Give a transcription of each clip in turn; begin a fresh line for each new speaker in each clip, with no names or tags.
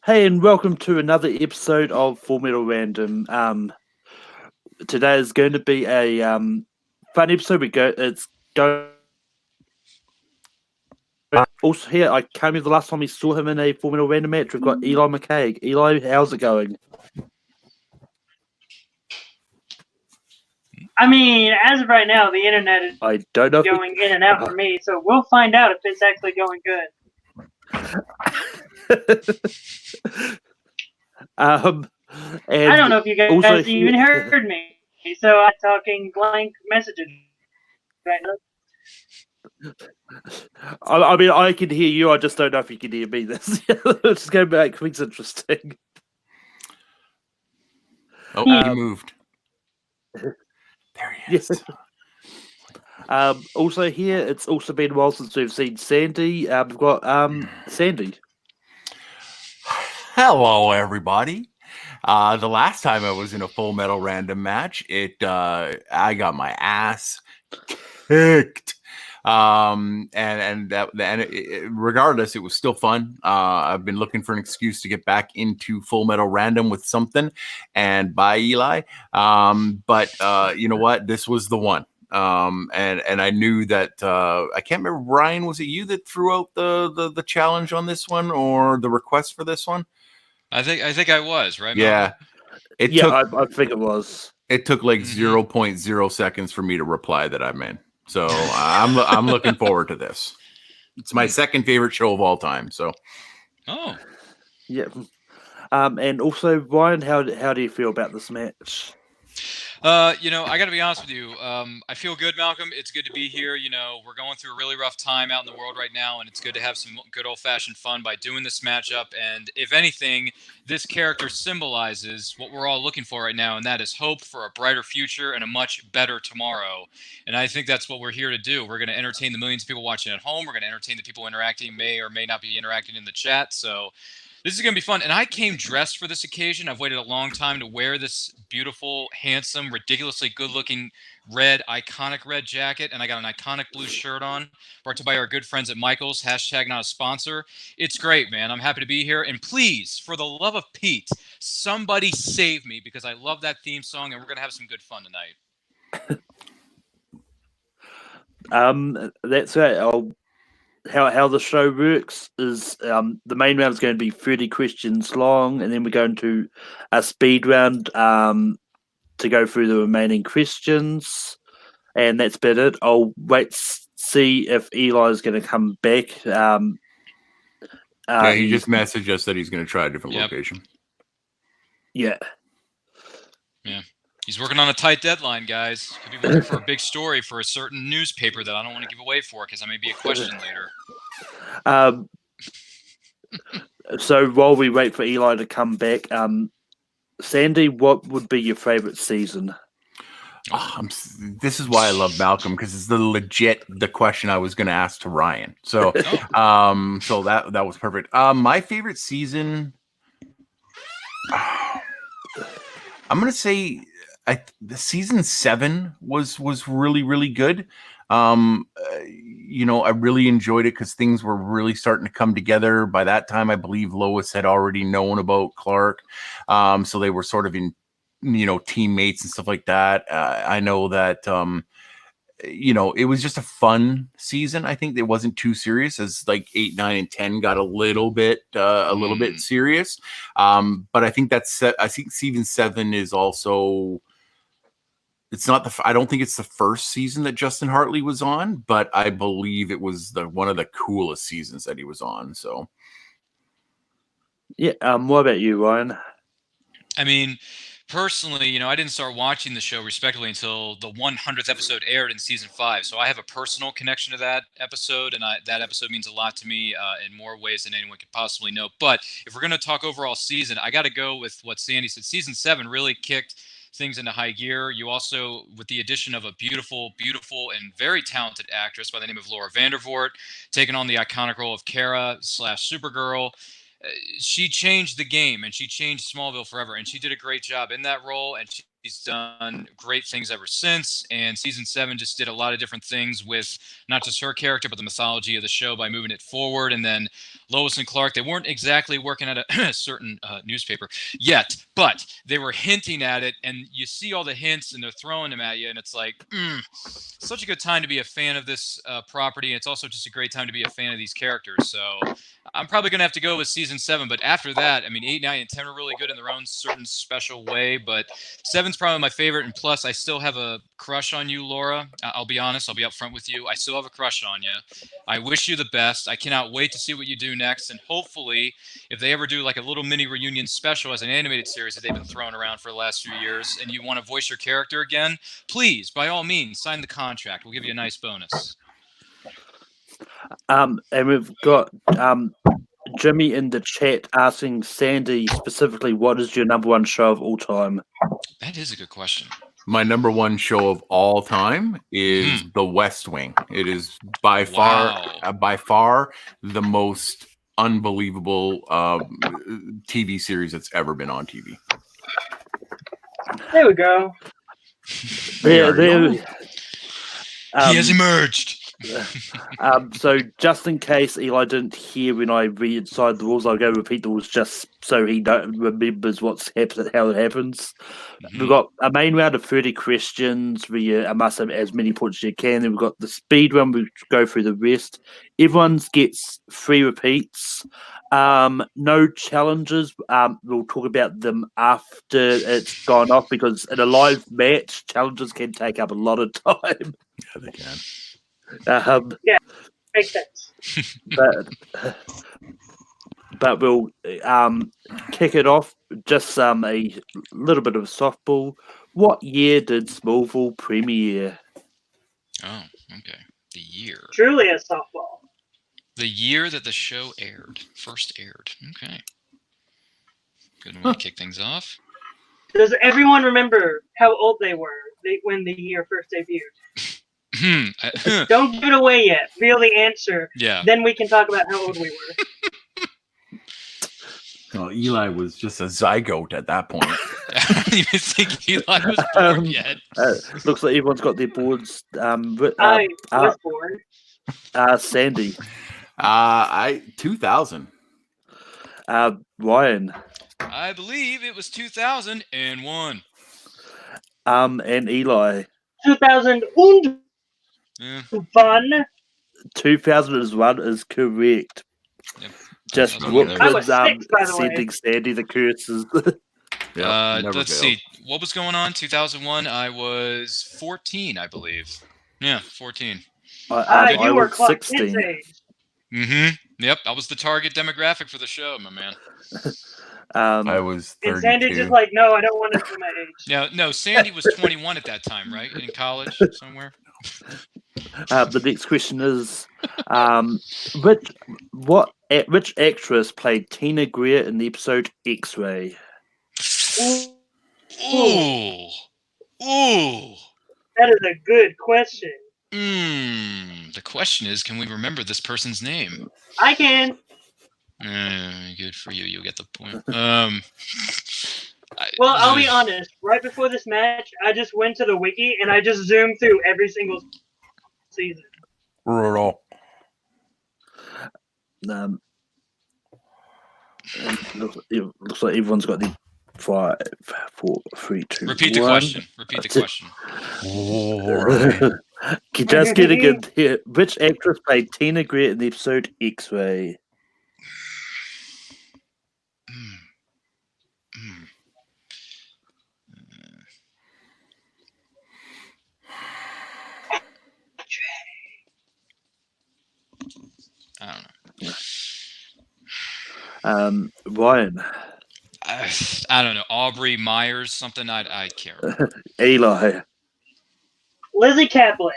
Hey, and welcome to another episode of Full Metal Random. Today is going to be a fun episode. It's going. Also, here I can't remember the last time we saw him in a Full Metal Random match. We've got Eli McCaig. Eli, how's it going?
I mean, as of right now, the internet is
I don't know.
going in and out for me, so we'll find out if it's actually going good.
And
I don't know if you guys
also
even heard me, so I'm talking blank messages right now.
I mean, I can hear you. I just don't know if you can hear me. This just going back. Things interesting.
Oh, he moved.
There he is. Also here, it's also been a while since we've seen Sandy. We've got Sandy.
Hello, everybody. The last time I was in a Full Metal Random match, I got my ass kicked. Regardless, it was still fun. I've been looking for an excuse to get back into Full Metal Random with something, and bye, Eli. But you know what? This was the one. And I knew that I can't remember, Ryan, was it you that threw out the challenge on this one, or the request for this one?
I think I was, right?
Yeah.
I think it was.
It took like 0.0 seconds for me to reply that I'm in. So I'm looking forward to this. It's my second favorite show of all time. So.
Oh.
Yeah. And also, Ryan, how do you feel about this match?
I got to be honest with you. I feel good, Malcolm. It's good to be here. We're going through a really rough time out in the world right now, and it's good to have some good old-fashioned fun by doing this matchup. And if anything, this character symbolizes what we're all looking for right now, and that is hope for a brighter future and a much better tomorrow. And I think that's what we're here to do. We're going to entertain the millions of people watching at home. We're going to entertain the people interacting, may or may not be interacting in the chat. So this is going to be fun. And I came dressed for this occasion. I've waited a long time to wear this beautiful, handsome, ridiculously good-looking red, iconic red jacket. And I got an iconic blue shirt on, brought to you by our good friends at Michael's. # not a sponsor. It's great, man. I'm happy to be here. And please, for the love of Pete, somebody save me, because I love that theme song, and we're going to have some good fun tonight.
That's right. How the show works is the main round is going to be 30 questions long, and then we're going to a speed round to go through the remaining questions, and that's about it. I'll wait see if Eli is going to come back.
Yeah, he just messaged us that he's going to try a different location.
Yeah.
He's working on a tight deadline, guys. Could be looking for a big story for a certain newspaper that I don't want to give away for, because I may be a question later.
So while we wait for Eli to come back, Sandy, what would be your favorite season?
This is why I love Malcolm, because it's the question I was going to ask to Ryan. So, so that was perfect. My favorite season, I'm going to say, the season 7 was really, really good. I really enjoyed it because things were really starting to come together. By that time, I believe Lois had already known about Clark. So they were sort of in, teammates and stuff like that. I know that, it was just a fun season. I think it wasn't too serious, as like 8, 9, and 10 got a little bit serious. But I think I think season 7 is also, I don't think it's the first season that Justin Hartley was on, but I believe it was one of the coolest seasons that he was on. So,
yeah. What about you, Ryan?
I mean, personally, I didn't start watching the show respectively until the 100th episode aired in season 5. So I have a personal connection to that episode, and that episode means a lot to me in more ways than anyone could possibly know. But if we're going to talk overall season, I got to go with what Sandy said. Season 7 really kicked things into high gear. You also, with the addition of a beautiful, and very talented actress by the name of Laura Vandervoort, taking on the iconic role of Kara / Supergirl. She changed the game, and she changed Smallville forever, and she did a great job in that role, and she done great things ever since, and season 7 just did a lot of different things with not just her character, but the mythology of the show by moving it forward. And then Lois and Clark, they weren't exactly working at a certain newspaper yet, but they were hinting at it, and you see all the hints, and they're throwing them at you, and it's like, such a good time to be a fan of this property. And it's also just a great time to be a fan of these characters. So I'm probably going to have to go with season 7, but after that, I mean, 8, 9, and 10 are really good in their own certain special way, but 7's probably my favorite. And plus, I still have a crush on you, Laura. I'll be honest. I'll be upfront with you. I still have a crush on you. I wish you the best. I cannot wait to see what you do next. And hopefully, if they ever do like a little mini reunion special as an animated series that they've been throwing around for the last few years, and you want to voice your character again, please, by all means, sign the contract. We'll give you a nice bonus.
And we've got Jimmy in the chat asking Sandy specifically, what is your number one show of all time?
That is a good question.
My number one show of all time is The West Wing. It is by far the most unbelievable TV series that's ever been on TV.
There we go.
He has emerged.
So just in case Eli didn't hear when I read inside the rules, I'll go repeat the rules just so he remembers what's happened, how it happens. We've got a main round of 30 questions where you must have as many points as you can. Then we've got the speed run, we go through the rest. Everyone gets 3 repeats. No challenges. We'll talk about them after it's gone off, because in a live match, challenges can take up a lot of time.
Yeah, they can.
Yeah, makes sense.
But we'll kick it off. Just a little bit of softball. What year did Smallville premiere?
Oh, okay. The year.
Truly a softball.
The year that the show first aired. Okay. Good way to kick things off.
Does everyone remember how old they were when the year first debuted? Don't give it away yet. Reveal the answer.
Yeah.
Then we can talk about how old we were.
Oh, Eli was just a zygote at that point.
I don't even think Eli was born yet.
Looks like everyone's got their boards.
I was born.
Sandy.
2000.
Ryan.
I believe it was 2001.
And Eli.
2001.
Yeah.
2001 is correct.
Yep.
Just
I
with
was 6, by the way.
sending Sandy the curses.
Let's see. What was going on? 2001. I was 14, I believe. Yeah, 14.
You were
was
Clark
16.
Kent's age.
Mm-hmm. Yep, I was the target demographic for the show, my man.
I was 32.
And Sandy's just like, no, I don't want to do my age.
No, Sandy was 21 at that time, right? In college somewhere.
The next question is, which actress played Tina Greer in the episode X-Ray?
Ooh.
That is a good question.
The question is, can we remember this person's name?
I can.
Good for you. You'll get the point.
Well, I'll be honest. Right before this match, I just went to the wiki and I just zoomed through every single season.
Looks like everyone's got the 5, 4, 3, 2.
Repeat the
1.
question. Repeat the question.
Just getting in here. Which actress played Tina Greer in the episode X-Ray?
I don't know.
Ryan.
I don't know. Aubrey Myers, something I care.
Eli.
Lizzie Kaplan.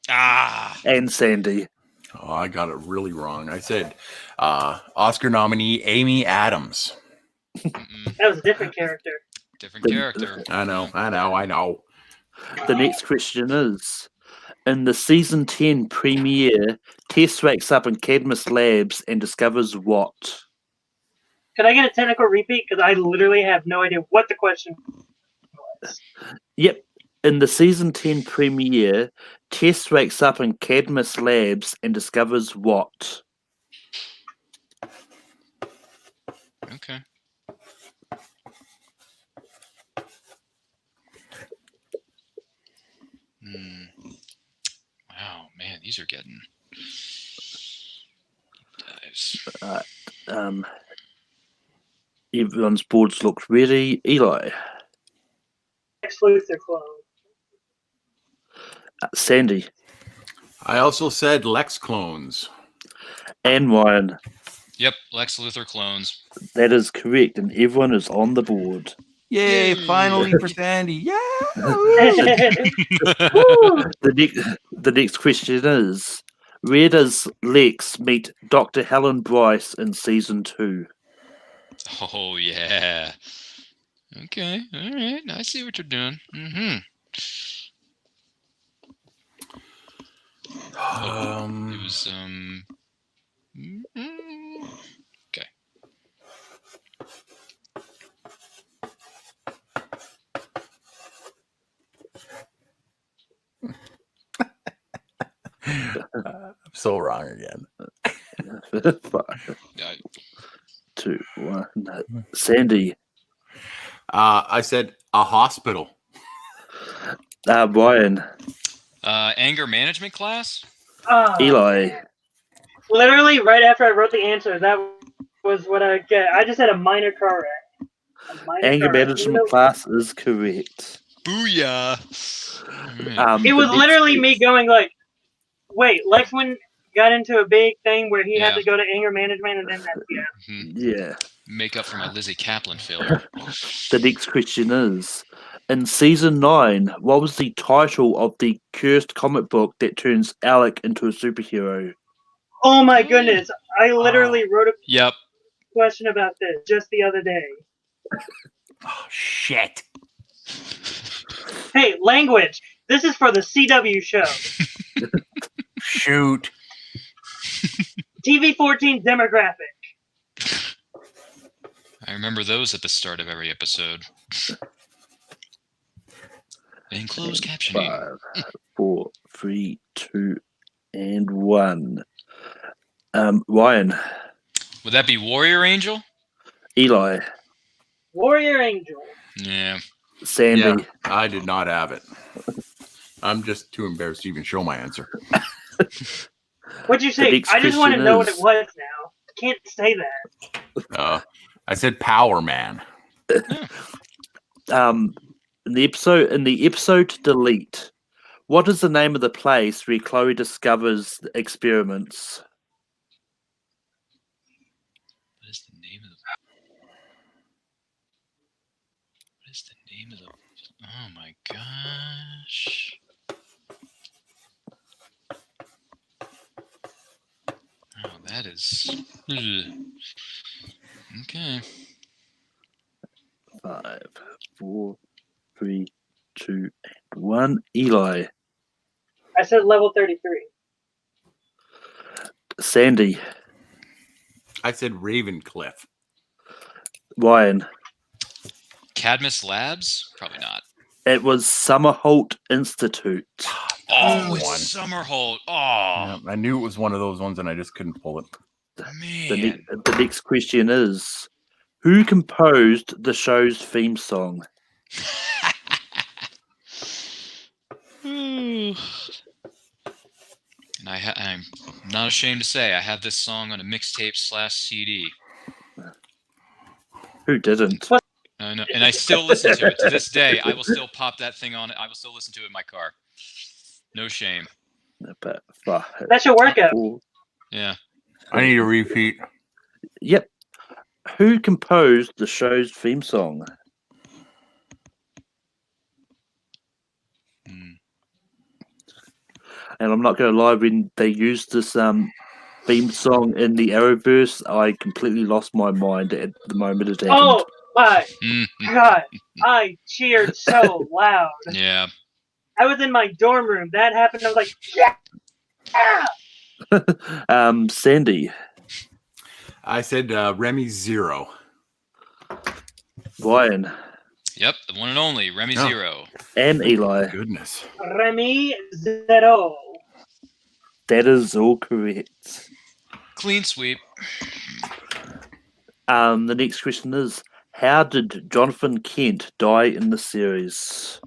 And Sandy.
Oh, I got it really wrong. I said Oscar nominee Amy Adams.
That was a different character.
Different character.
I know.
The next question is, in the season 10 premiere, Tess wakes up in Cadmus Labs and discovers what?
Could I get a technical repeat? Because I literally have no idea what the question
Yep. In the season 10 premiere, Tess wakes up in Cadmus Labs and discovers what?
Okay. Wow, man, these are getting deep dives.
Everyone's boards look ready. Eli.
Lex Luthor clone.
Sandy.
I also said Lex clones.
And Ryan.
Yep, Lex Luthor clones.
That is correct, and everyone is on the board.
Yay,
Yay.
finally for Sandy. Yeah.
The next question is, where does Lex meet Dr. Helen Bryce in season 2?
Oh, yeah. Okay, all right. I see what you're doing. Mm-hmm. It was, okay.
I'm so wrong again.
5, 2, 1. Sandy.
I said a hospital.
Ryan.
Anger management class?
Eli.
Man. Literally, right after I wrote the answer, that was what I get. I just had a minor car wreck.
Anger management class is correct.
Booyah! Right.
It was
the
literally
next-
me going like, wait, Lexman got into a big thing where he had
Yeah.
to go to anger management, and then that,
Yeah.
Make up for my Lizzie Kaplan failure.
The next question is, in season 9, what was the title of the cursed comic book that turns Alec into a superhero?
Oh my goodness! I literally wrote a
Yep.
question about this just the other day.
Oh, shit.
Hey, language! This is for the CW show.
Shoot.
TV-14 demographic.
I remember those at the start of every episode. In closed captioning.
5, 4, 3, 2, and 1. Ryan.
Would that be Warrior Angel?
Eli.
Warrior Angel.
Yeah.
Sandy.
Yeah, I did not have it. I'm just too embarrassed to even show my answer.
What'd you say?
next
I just want to
question
know what
is-
it was now. Can't say that.
I said Power Man.
In the episode Delete, what is the name of the place where Chloe discovers the experiments?
What is the name of the... What is the name of the... Oh my gosh. Oh, that is... Okay.
5, 4, 3, 2, and 1. Eli.
I said level 33.
Sandy.
I said Ravencliff.
Ryan.
Cadmus Labs? Probably not.
It was Summerholt Institute.
Oh,
One.
it's Summerholt. Oh,
Yeah, I knew it was one of those ones and I just couldn't pull it.
man.
The next question is, who composed the show's theme song?
And I'm not ashamed to say I have this song on a mixtape / CD.
Who didn't?
No, and I still listen to it to this day. I will still pop that thing on. I will still listen to it in my car. No shame.
But,
That should work out.
4,
Yeah.
I need a repeat.
Yep. Who composed the show's theme song? And I'm not going to lie, when they used this theme song in the Arrowverse, I completely lost my mind at the moment it happened.
Oh my
Mhm.
god! I cheered so loud.
Yeah.
I was in my dorm room. That happened. I was like, yeah!
Sandy.
I said Remy Zero.
Ryan.
Yep, the one and only Remy
Oh.
Zero.
And Eli.
Goodness.
Remy Zero.
That is all correct.
Clean sweep.
The next question is, how did Jonathan Kent die in the series?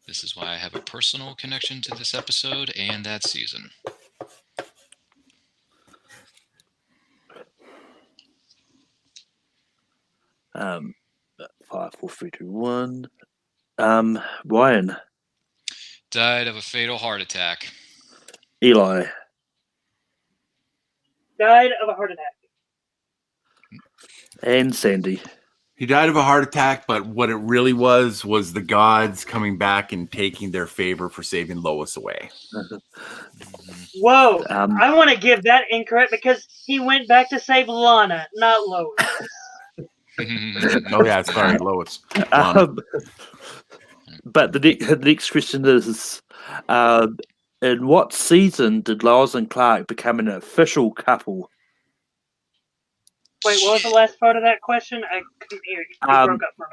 This is why I have a personal connection to this episode and that season.
Um, 5, 4, 3, 2, 1. Ryan.
Died of a fatal heart attack.
Eli.
Died of a heart attack.
And Sandy.
He died of a heart attack, but what it really was the gods coming back and taking their favor for saving Lois away.
Whoa!
Um,
I want to give that incorrect because he went back to save Lana, not Lois.
Oh yeah, sorry, Lois. Lana.
But the next question is, in what season did Lois and Clark become an official couple?
Wait, what was the last part of that question? I couldn't hear you. You broke up for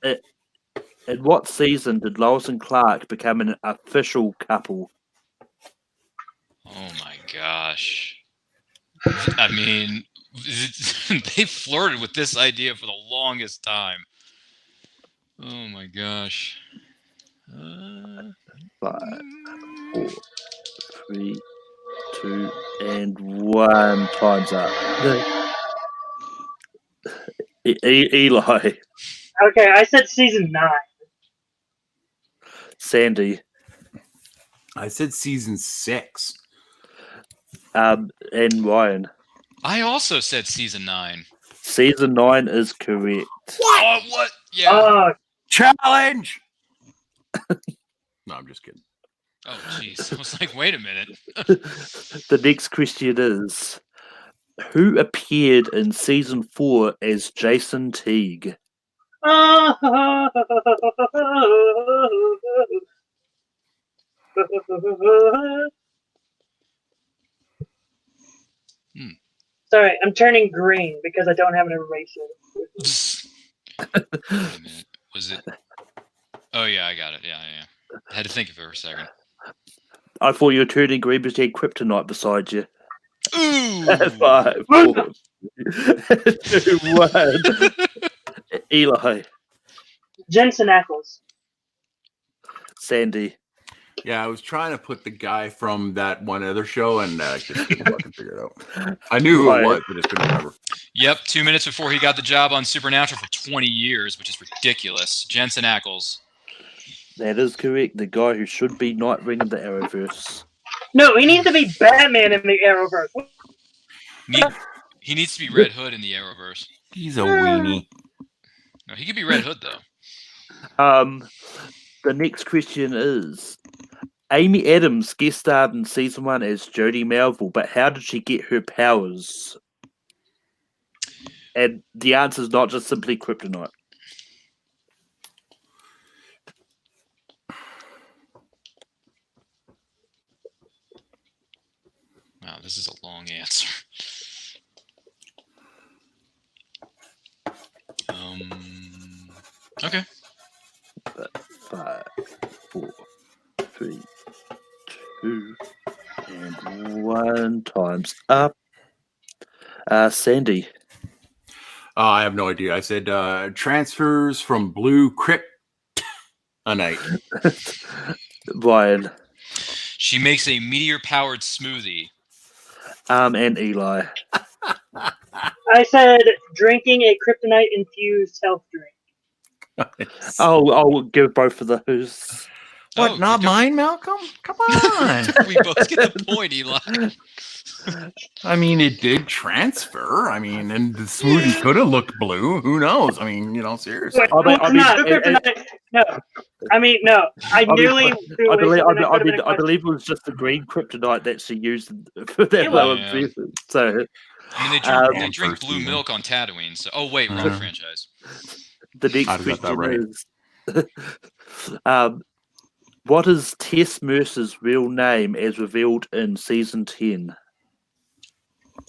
me.
In what season did Lois and Clark become an official couple?
Oh my gosh. I mean, they flirted with this idea for the longest time. Oh my gosh.
5, 4, 3, 2, and 1. Time's up. Eli.
Okay, I said season 9.
Sandy.
I said season 6.
And Ryan.
I also said season 9.
Season 9 is correct.
Oh, what? Yeah.
Oh,
Challenge! No, I'm just kidding.
Oh, jeez. I was like, wait a minute.
The next question is, who appeared in season 4 as Jason Teague?
Sorry, I'm turning green because I don't have an eraser.
Wait a minute. Was it? Oh, yeah, I got it. Yeah. I had to think of it for a second.
I thought you were turning green because you had kryptonite beside you.
Ooh!
5, 4, 2, 1. Eli.
Jensen Ackles.
Sandy.
Yeah, I was trying to put the guy from that one other show, and I just couldn't fucking figure it out. I knew who it was, but just couldn't remember.
Yep, 2 minutes before he got the job on Supernatural for 20 years, which is ridiculous. Jensen Ackles.
That is correct. The guy who should be Nightwing in the Arrowverse.
No, he needs to be Batman in the Arrowverse.
He needs to be Red Hood in the Arrowverse.
He's a weenie.
No, he could be Red Hood, though.
The next question is, Amy Adams guest starred in season 1 as Jodie Melville, but how did she get her powers? And the answer is not just simply kryptonite.
Wow, this is a long answer. Okay.
5, 4, 3, 2, and 1. Time's up. Sandy.
I have no idea. I said transfers from blue kryptonite.
Ryan.
She makes a meteor-powered smoothie.
And Eli.
I said drinking a kryptonite-infused health drink.
I'll give both of those.
What?
Oh,
Not
you don't-
mine, Malcolm? Come on.
We both get the point, Eli.
I mean, it did transfer. I mean, and the smoothie could have looked blue. Who knows? I mean, seriously.
Wait,
I mean-
no, it's not. Kryptonite. No. No. I nearly threw away something that could've been a
I believe it was just the green kryptonite that she used for that lower
Yeah.
season. So
I mean, they drink
First
blue
season.
milk on Tatooine. So, oh wait, wrong franchise.
the next
I'd have got
question
that
is, what is Tess Mercer's real name as revealed in season 10?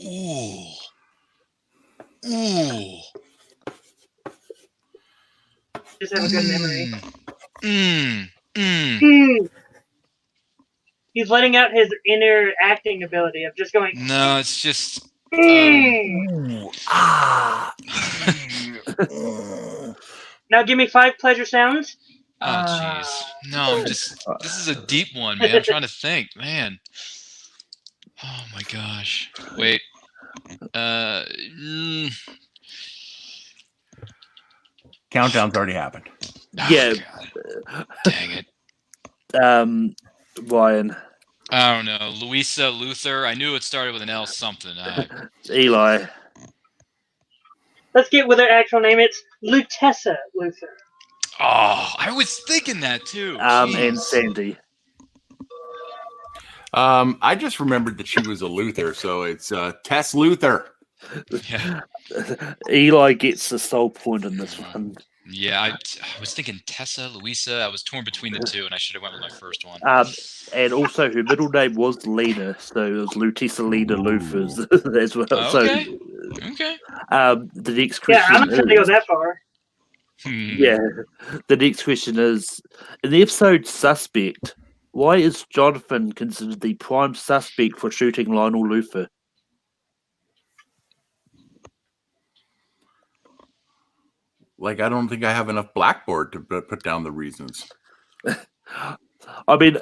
Ooh.
just have a good memory.
Mm.
He's letting out his inner acting ability of just going.
No, it's just.
Mm. Now give me 5 pleasure sounds.
Oh, jeez. No, I'm just. This is a deep one, man. I'm trying to think, man. Oh my gosh. Wait.
Countdown's already happened.
Yeah.
God. Dang it.
Ryan.
I don't know. Louisa Luther. I knew it started with an L something.
Eli.
Let's get with her actual name. It's Lutessa Luther.
Oh, I was thinking that too.
And
Jeez.
Sandy.
I just remembered that she was a Luther, so it's Tess Luther.
Yeah.
Eli gets the sole point in this one.
Yeah, I was thinking Tessa, Louisa. I was torn between the two, and I should have went with my first one.
And also, her middle name was Lena, so it was Lutessa Lena Lufers as well.
Okay.
So,
Okay.
the next question
Yeah, I'm not going to go
is,
that far.
yeah, the next question is, in the episode Suspect, why is Jonathan considered the prime suspect for shooting Lionel Luthor?
Like, I don't think I have enough blackboard to put down the reasons.
I mean,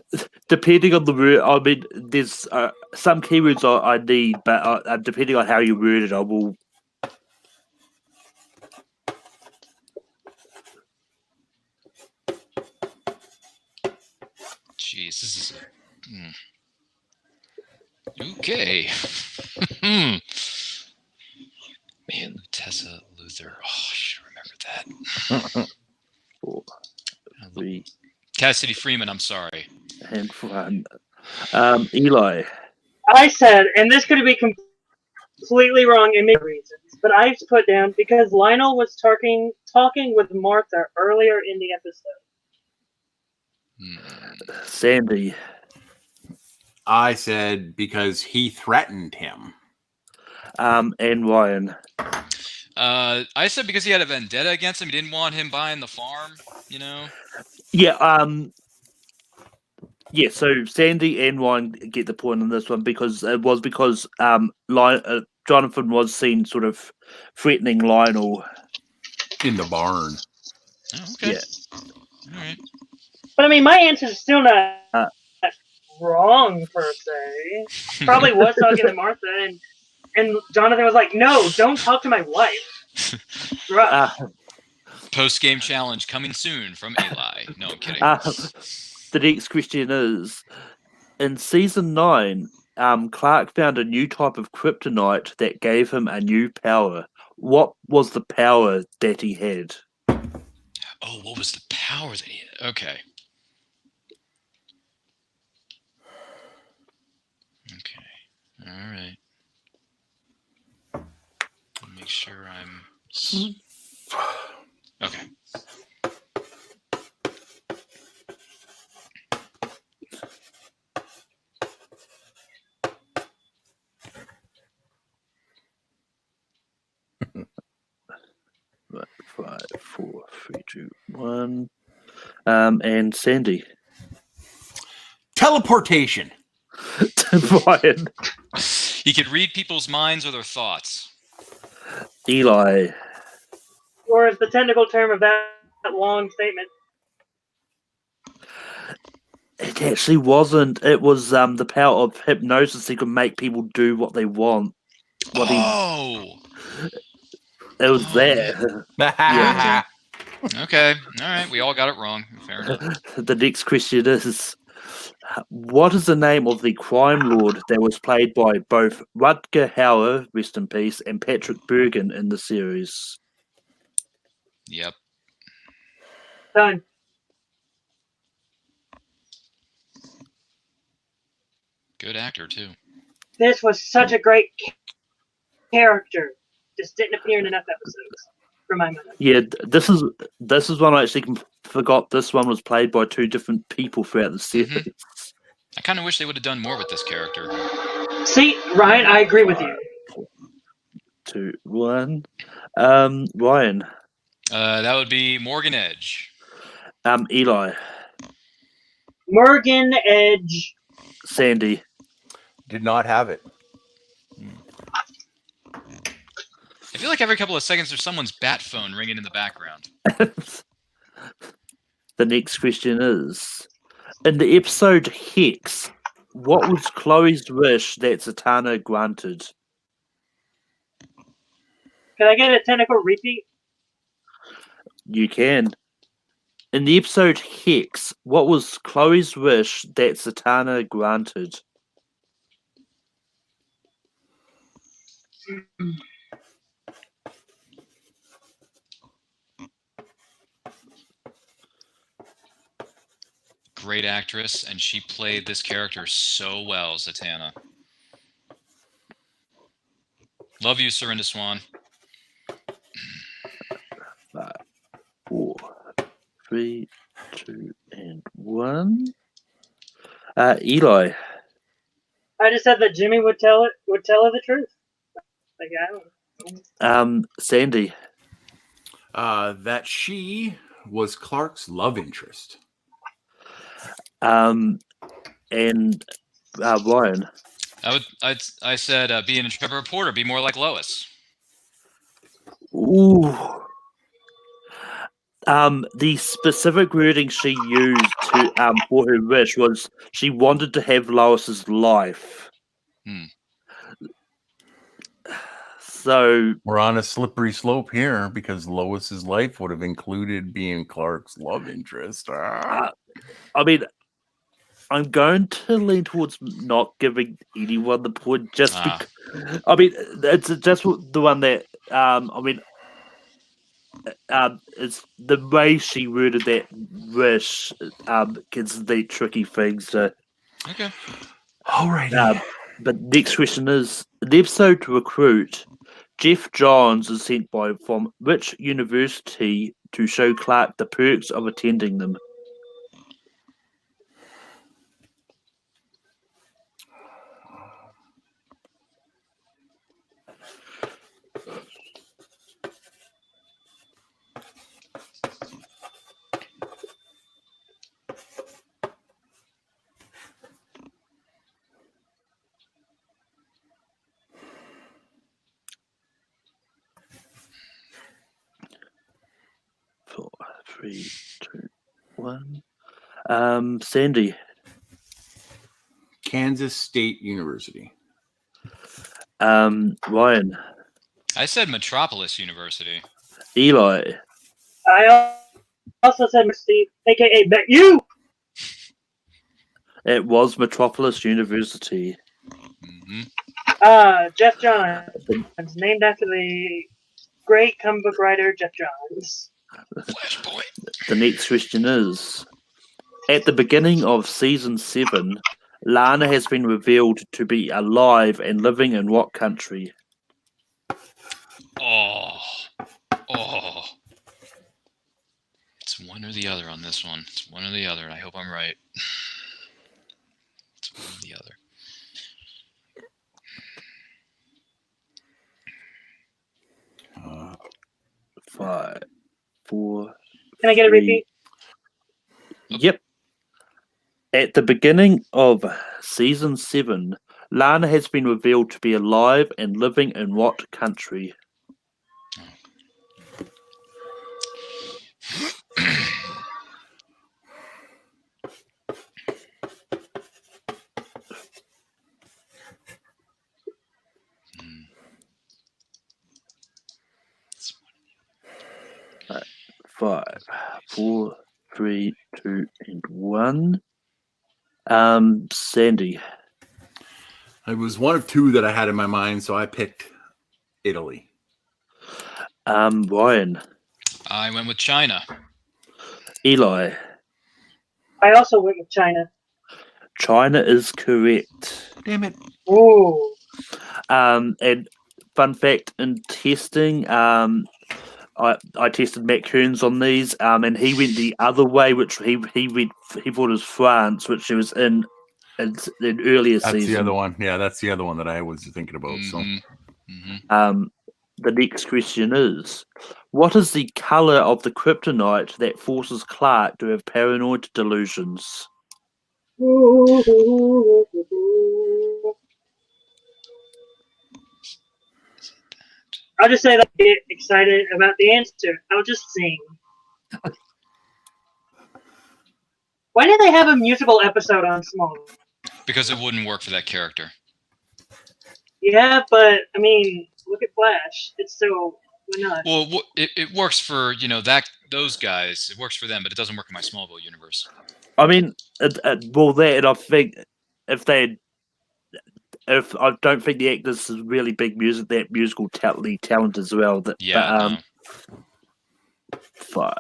depending on the word, I mean, there's some keywords I need, but depending on how you word it, I will.
Jeez, this is okay. Man, Lutessa Luther. Oh, I should remember that.
4, 3,
Cassidy Freeman. I'm sorry.
and 1. Eli.
I said, and this could be completely wrong in many reasons, but I've put down because Lionel was talking with Martha earlier in the episode.
Sandy.
I said because he threatened him.
And Ryan.
I said because he had a vendetta against him. He didn't want him buying the farm. You know.
Yeah. Yeah. So Sandy and Ryan get the point on this one because it was because Jonathan was seen sort of threatening Lionel
In the barn.
Oh, okay.
Yeah.
All right.
But I mean, my answer is still not wrong per se. Probably was talking to Martha, and Jonathan was like, "No, don't talk to my wife." Rough.
Post-game challenge coming soon from Eli. No, I'm kidding.
The next question is: in season 9, Clark found a new type of kryptonite that gave him a new power. What was the power that he had?
Oh, what was the power that he had? Okay. Okay. All right. Make sure I'm. Okay.
Right, 5, 4, 3, 2, 1. And Sandy.
Teleportation.
Ryan.
He could read people's minds or their thoughts.
Eli.
Or is the technical term of that long statement?
It actually wasn't. It was the power of hypnosis. He could make people do what they want.
Oh.
It was there.
Yeah.
Okay. All right. We all got it wrong. Fair enough.
The next question is: what is the name of the crime lord that was played by both Rutger Hauer, rest in peace, and Patrick Bergin in the series?
Yep.
Done.
Good actor too.
This was such a great character. Just didn't appear in enough episodes for my mind.
Yeah, this is one I actually forgot. This one was played by 2 different people throughout the series.
I kind of wish they would have done more with this character.
See, Ryan, I agree with you.
2, 1. Ryan.
That would be Morgan Edge.
Eli.
Morgan Edge.
Sandy.
Did not have it.
I feel like every couple of seconds there's someone's bat phone ringing in the background.
The next question is, in the episode Hex, what was Chloe's wish that Zatanna granted?
Can I get a technical repeat?
You can. In the episode Hex, what was Chloe's wish that Zatanna granted?
Great actress, and she played this character so well, Zatanna. Love you, Serinda Swan.
5, 4, 3, 2, and 1. Eli.
I just said that Jimmy would tell her the truth. Like, I don't know.
Sandy.
That she was Clark's love interest.
And Ryan.
I said be an intrepid reporter, be more like Lois.
Ooh. The specific wording she used to for her wish was she wanted to have Lois's life. So
we're on a slippery slope here because Lois's life would have included being Clark's love interest.
I mean, I'm going to lean towards not giving anyone the point just because. I mean, it's just the one that it's the way she worded that wish gets the tricky things. So,
okay.
Alrighty.
But next question is: in the episode to Recruit, Jeff Johns is sent from which university to show Clark the perks of attending them? Four, 3, 2, 1. Sandy.
Kansas State University.
Ryan.
I said Metropolis University.
Eli.
I also said Steve, aka Bet You.
It was Metropolis University.
Mm-hmm.
Jeff Johns, named after the great comic book writer Jeff Johns.
Flashpoint.
The next question is: at the beginning of season 7, Lana has been revealed to be alive and living in what country?
Oh. It's one or the other on this one. It's one or the other. I hope I'm right. It's one or the other.
Uh, 5, 4.
Can I get a repeat?
Yep. At the beginning of season 7, Lana has been revealed to be alive and living in what country? Right. 5, 4, 3, 2, and 1. Sandy.
It was one of two that I had in my mind, so I picked Italy.
Ryan.
I went with China.
Eli.
I also went with China.
China is correct.
Damn it.
Ooh.
And fun fact, in testing, I tested Matt Kearns on these, and he went the other way, which he thought it was France, which he was in earlier
That's
season.
the other one. Yeah, that's the other one that I was thinking about.
Mm-hmm.
So,
The next question is, what is the color of the kryptonite that forces Clark to have paranoid delusions?
I'll just say that I get excited about the answer. I'll just sing. Why did they have a musical episode on Smallville?
Because it wouldn't work for that character.
Yeah, but I mean, look at Flash. It's so why not?
Well, it works for those guys. It works for them, but it doesn't work in my Smallville universe.
I mean, well, that and I think if I don't think the actors is really big musical talent as well.
Yeah.
But, 5,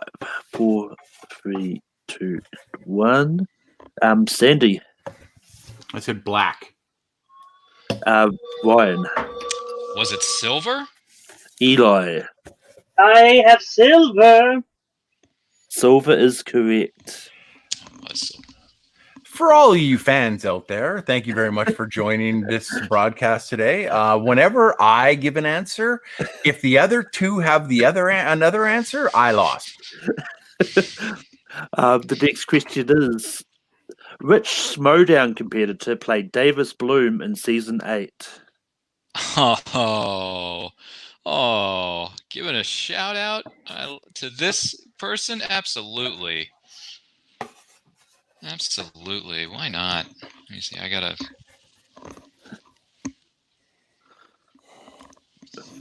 4, 3, 2, 1. Sandy.
I said black.
Ryan.
Was it silver?
Eli.
I have silver.
Silver is correct.
For all of you fans out there, thank you very much for joining this broadcast today. Whenever I give an answer, if the other two have another answer, I lost.
The next question is, which Schmodown competitor played Davis Bloom in season 8?
Giving a shout out to this person? Absolutely. Why not? Let me see. I gotta.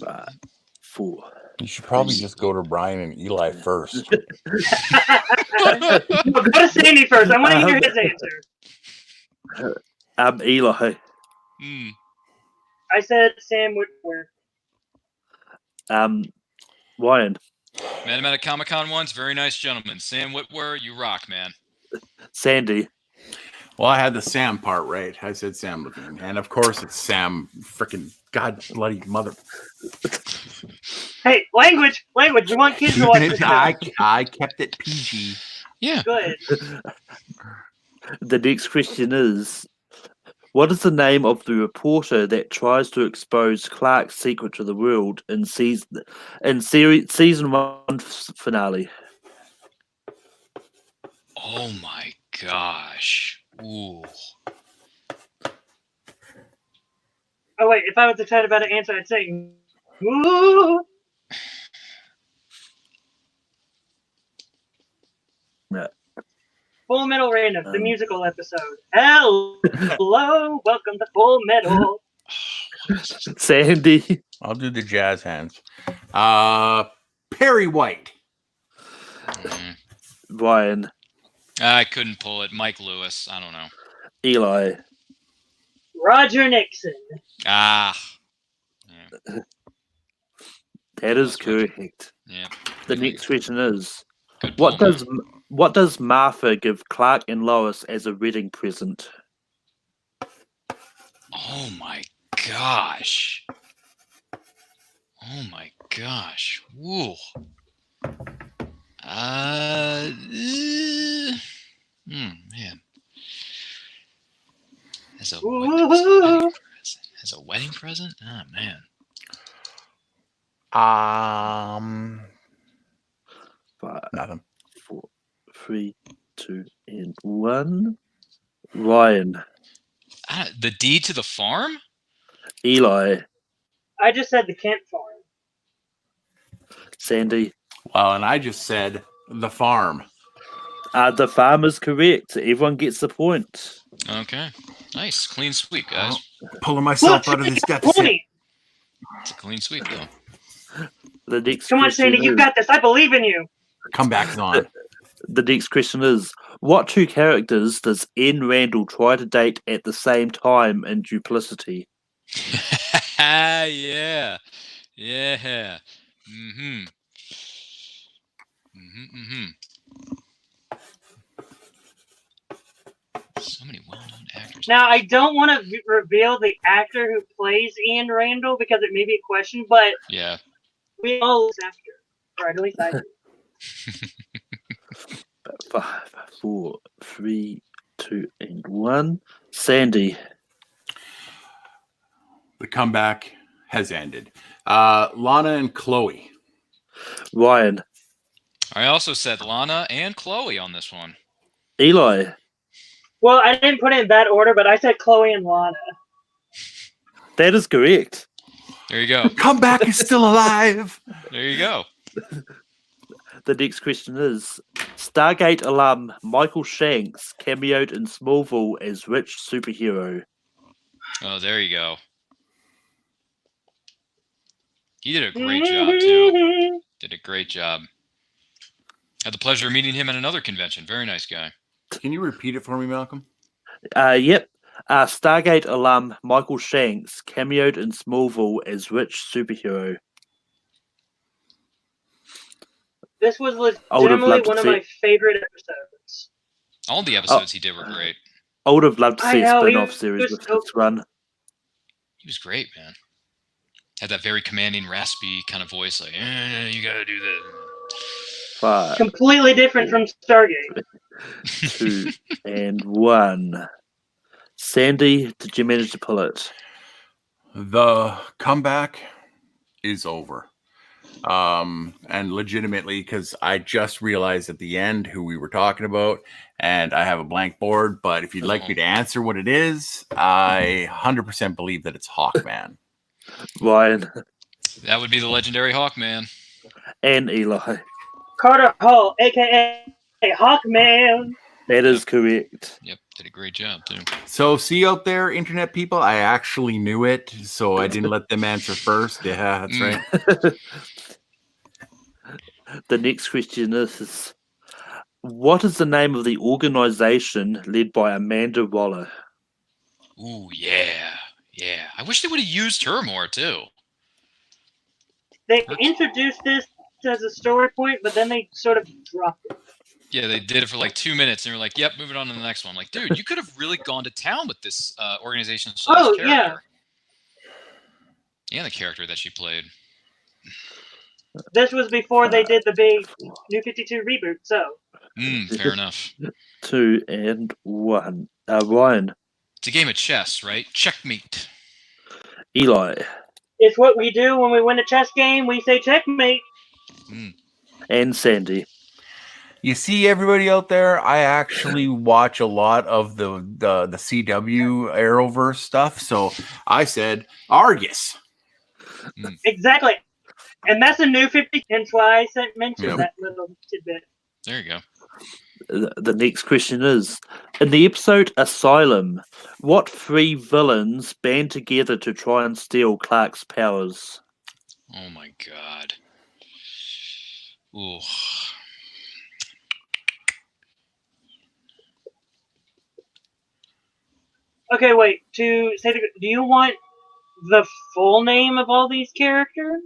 5, 4.
You should probably just go to Brian and Eli first.
Go to Sandy first. I want to hear his answer.
Eli.
I said Sam Whitworth.
Ryan.
Met him at a Comic-Con once. Very nice gentleman. Sam Whitwer, you rock, man.
Sandy.
Well, I had the Sam part right. I said Sam Levine. And of course it's Sam freaking God bloody mother.
Hey, language. We want kids to watch this.
I kept it PG.
Yeah.
Good.
The next question is, what is the name of the reporter that tries to expose Clark's secret to the world in season 1 finale?
Oh my gosh. Ooh.
Oh wait, if I was to try about an answer, I'd say, ooh.
Yeah.
Full Metal Random, the musical episode. Hello, welcome to Full Metal.
Sandy.
I'll do the jazz hands. Perry White.
Ryan.
I couldn't pull it. Mike Lewis. I don't know.
Eli.
Roger Nixon.
Yeah.
That is correct.
Yeah.
The next question is,
Good
what
pull,
does Martha give Clark and Lois as a wedding present?
Oh my gosh. Woo. Man. As a wedding present? Oh man.
5,
Nothing.
4, 3, 2, and 1. Ryan.
The deed to the farm?
Eli.
I just said the Kent farm.
Sandy.
Well, and I just said the farm.
The farm is correct. Everyone gets the point.
Okay. Nice. Clean sweep, guys.
Pulling myself out of this deficit.
It's a clean sweep, though.
The next
Come on,
question
Sandy, you got this. I believe in you.
Comeback's on.
The next question is, what two characters does N. Randall try to date at the same time in Duplicity?
Yeah. So many well-known actors.
Now, I don't want to reveal the actor who plays Ian Randall because it may be a question, but
yeah,
we all look after, or at least I do.
5, 4, 3, 2, and 1. Sandy.
The comeback has ended. Lana and Chloe.
Ryan.
I also said Lana and Chloe on this one.
Eli.
Well, I didn't put it in that order, but I said Chloe and Lana.
That is correct.
There you go.
Comeback is still alive.
There you go.
The next question is, Stargate alum Michael Shanks cameoed in Smallville as which superhero?
Oh, there you go. He did a great job, too. Did a great job. Had the pleasure of meeting him at another convention. Very nice guy.
Can you repeat it for me, Malcolm?
Yep. Stargate alum Michael Shanks cameoed in Smallville as which superhero?
This was
I would have
legitimately
loved to
one of
see-
my favorite episodes.
All the episodes he did were great.
I would have loved to
I
see a
know, he
spin-off
was
series with
so
this run.
He was great, man. Had that very commanding, raspy kind of voice, like, you gotta do this.
5,
Completely different from Stargate.
2, and 1. Sandy, did you manage to pull it?
The comeback is over. And legitimately, because I just realized at the end who we were talking about, and I have a blank board, but if you'd like me to answer what it is, I 100% believe that it's Hawkman.
Ryan
That would be the legendary Hawkman.
and Eli.
Carter Hall, a.k.a. Hawkman.
That is correct.
Yep, did a great job, too.
So see out there, internet people, I actually knew it, so I didn't let them answer first. Yeah, that's right.
The next question is, what is the name of the organization led by Amanda Waller?
Ooh, yeah. Yeah. I wish they would have used her more, too.
They introduced this as a story point, but then they sort of dropped it.
Yeah, they did it for like 2 minutes, and they were like, yep, moving on to the next one. Like, dude, you could have really gone to town with this organization
Oh,
character.
yeah.
And the character that she played.
This was before they did the big New 52 reboot, so.
Fair enough.
2 and 1. Ryan.
It's a game of chess, right? Checkmate.
Eli.
It's what we do when we win a chess game. We say checkmate.
And Sandy.
You see, everybody out there, I actually watch a lot of the CW Arrowverse stuff, so I said Argus.
Exactly. And that's a new 50, hence why I mentioned that little tidbit.
There you go.
The next question is, in the episode Asylum, what 3 villains band together to try and steal Clark's powers?
Oh my god. Ooh.
Okay, wait. To say do you want the full name of all these characters?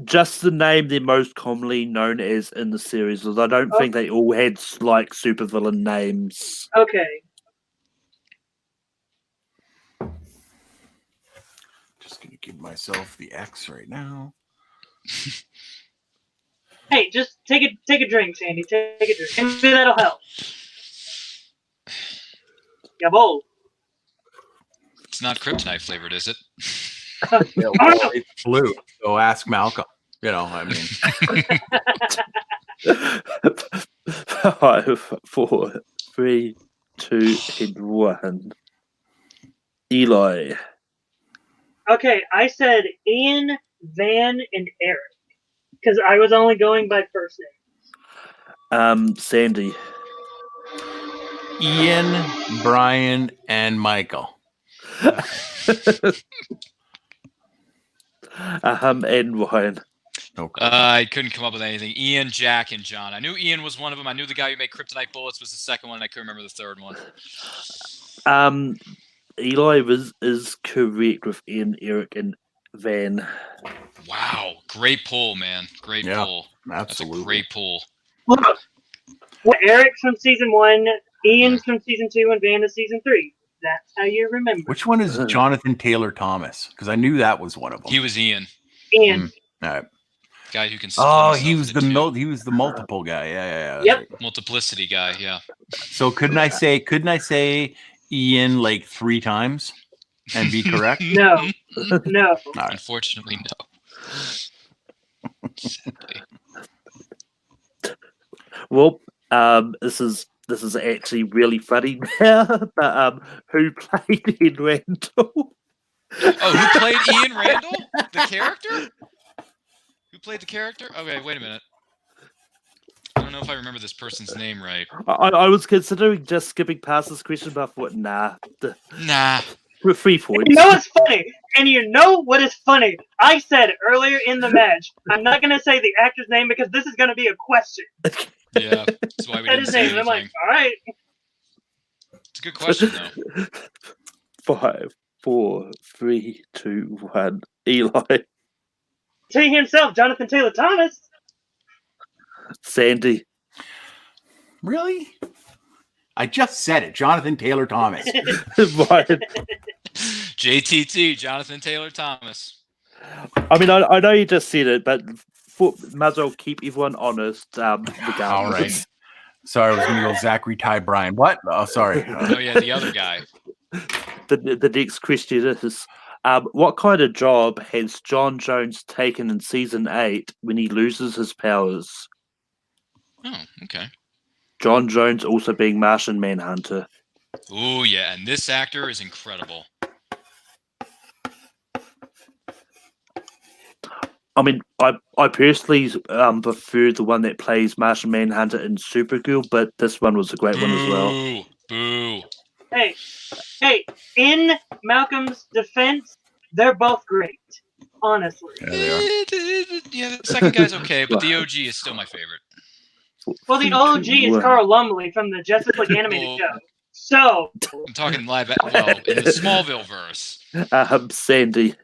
Just the name they're most commonly known as in the series, although I don't think they all had like supervillain names.
Okay.
Just gonna give myself the X right now.
Hey, just take a drink, Sandy. Take a drink. Maybe that'll help. Yabol.
It's not kryptonite flavored, is it?
Yeah, well, it's blue, so ask Malcolm. You know, I mean.
5, 4, 3, 2, and 1. Eli.
Okay, I said Ian, Van, and Eric. Because I was only going by first name.
Sandy.
Ian, Brian, and Michael.
And Ryan.
Okay.
I couldn't come up with anything. Ian, Jack, and John. I knew Ian was one of them. I knew the guy who made kryptonite bullets was the second one, and I couldn't remember the third one.
Eli is correct with Ian, Eric, and Van.
Wow. Great pull, man. Great pull.
Absolutely.
That's a great pull.
Look, Eric's from season 1, Ian's from season 2, and Van is season 3. That's how you remember.
Which one is Jonathan Taylor Thomas? Because I knew that was one of them.
He was Ian.
Ian.
All right.
Guy who can.
Oh, he was the multiple guy. Yeah.
Yep.
Right.
Multiplicity guy. Yeah.
So couldn't I say Ian like 3 times and be correct?
No. No.
Unfortunately, no. Sadly.
Well, this is actually really funny now. But who played Ian Randall?
Oh, who played Ian Randall? The character? Who played the character? Okay, wait a minute. I don't know if I remember this person's name right.
I was considering just skipping past this question, but I thought, nah.
Nah.
With 3 points.
You know what's funny? And you know what is funny? I said earlier in the match, I'm not going to say the actor's name because this is going to be a question.
Yeah, that's why we
Said
didn't
his
say
name,
anything.
and I'm like, all right.
It's a good question, though.
5, 4, 3, 2, 1. Eli.
He himself, Jonathan Taylor Thomas.
Sandy.
Really? I just said it. Jonathan Taylor Thomas.
Ryan.
JTT, Jonathan Taylor Thomas.
I mean, I know you just said it, but might as well keep everyone honest. Regardless.
All right. Sorry, I was going to go Zachary Ty Bryan. What? Oh, sorry.
Oh, yeah, the other guy.
The next question is, what kind of job has John Jones taken in season 8 when he loses his powers?
Oh, okay.
John Jones also being Martian Manhunter.
Oh, yeah, and this actor is incredible.
I mean, I personally prefer the one that plays Martian Manhunter in Supergirl, but this one was a great one as well.
Boo.
Hey, in Malcolm's defense, they're both great. Honestly.
Yeah, they are.
Yeah, the second guy's okay, but the OG is still my favorite.
Well, the OG is Carl Lumbly from the Justice League animated show. So
I'm talking live, well, in the Smallville verse.
Sandy.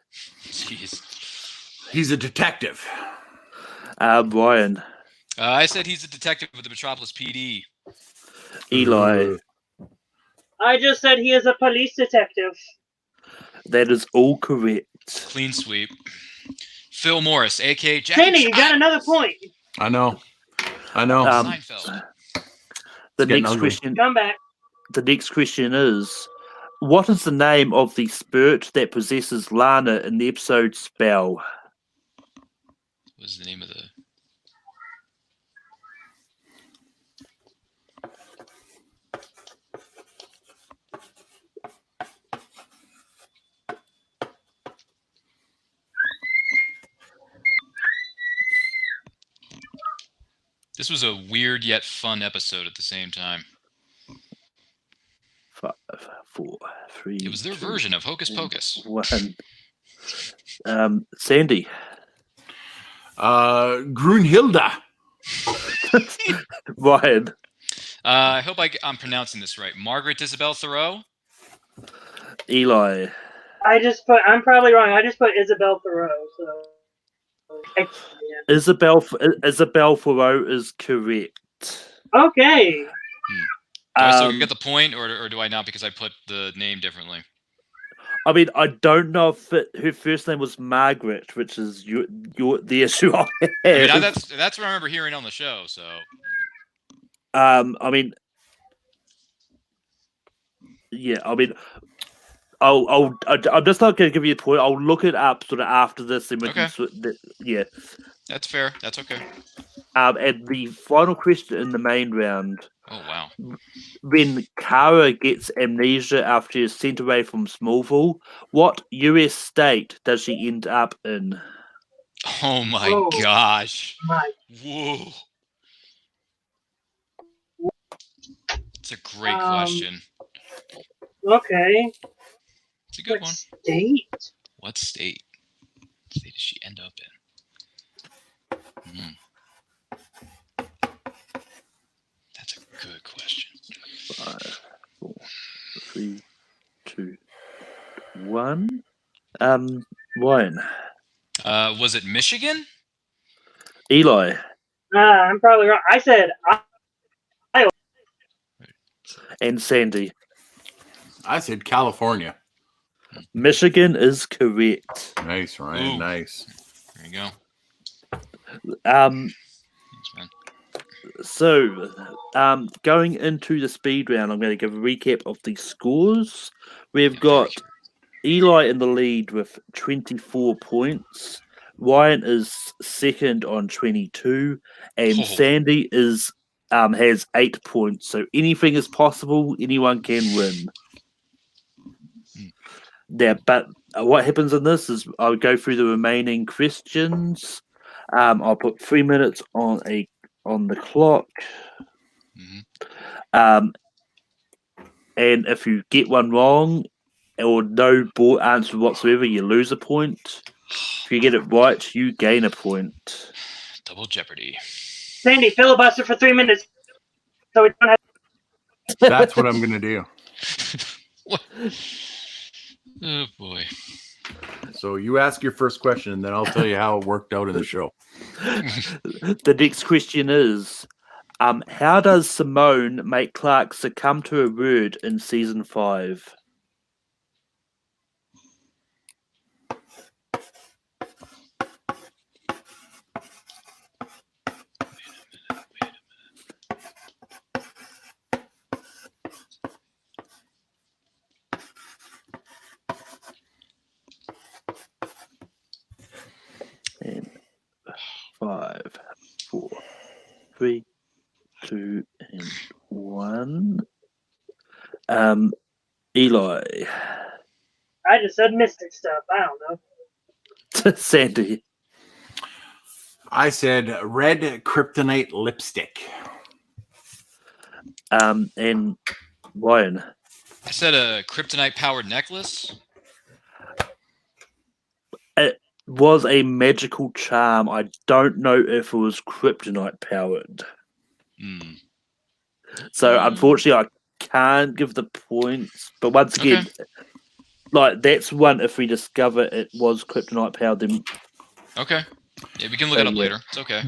Jeez.
He's a detective.
Ryan.
I said he's a detective with the Metropolis PD.
Eli.
I just said he is a police detective.
That is all correct.
Clean sweep. Phil Morris, a.k.a. Jackie
Sandy, you got another point.
I know.
Seinfeld.
The next
ugly.
question.
Come back.
The next question is, what is the name of the spirit that possesses Lana in the episode Spell?
What was the name of the... This was a weird yet fun episode at the same time.
5, 4, 3.
It was their version of Hocus Pocus.
1. Sandy.
Grunhilda.
Ryan.
I hope I'm pronouncing this right. Margaret Isabel Thoreau?
Eli.
I'm probably wrong. I just put Isabel Thoreau. So.
Isabel Thoreau is correct.
Okay.
Do I still get the point, or do I not because I put the name differently?
I mean, I don't know if her first name was Margaret, which is the issue I have.
I mean, that's what I remember hearing on the show. So,
I mean, yeah, I mean, I'm just not going to give you a point. I'll look it up sort of after this, and we can yeah.
That's fair. That's okay.
And the final question in the main round.
Oh wow!
When Kara gets amnesia after she's sent away from Smallville, what U.S. state does she end up in?
Oh my gosh!
My.
Whoa! It's a great question.
Okay.
It's a good one.
State?
What state? What state does she end up in? That's a good question.
5, 4, 3, 2, 1. Ryan.
Was it Michigan?
Eli.
I'm probably wrong. I said Iowa.
And Sandy.
I said California.
Michigan is correct.
Nice, Ryan.
Ooh.
Nice.
There you go. Thanks, man.
So, going into the speed round, I'm going to give a recap of the scores. We've got Eli in the lead with 24 points. Ryan is second on 22, and
Oh.
Sandy has 8 points. So anything is possible. Anyone can win. Now, but what happens in this is I'll go through the remaining questions. I'll put 3 minutes on the clock.
Mhm.
And if you get one wrong or no answer whatsoever, you lose a point. If you get it right, you gain a point.
Double jeopardy.
Sandy, filibuster for 3 minutes. So we don't have.
That's what I'm going to do.
What? Oh boy.
So you ask your first question, and then I'll tell you how it worked out in the show.
The next question is, how does Simone make Clark succumb to a word in season 5? And 5, 4, 3, 2, and 1. Eli.
I just said mystic stuff. I don't know.
Sandy.
I said red kryptonite lipstick.
And Ryan.
I said a kryptonite powered necklace.
It was a magical charm. I don't know if it was kryptonite powered.
Hmm.
So unfortunately, I can't give the points. But once again, like that's one. If we discover it was kryptonite powered, then
Okay. Yeah, we can look it up later. It's okay.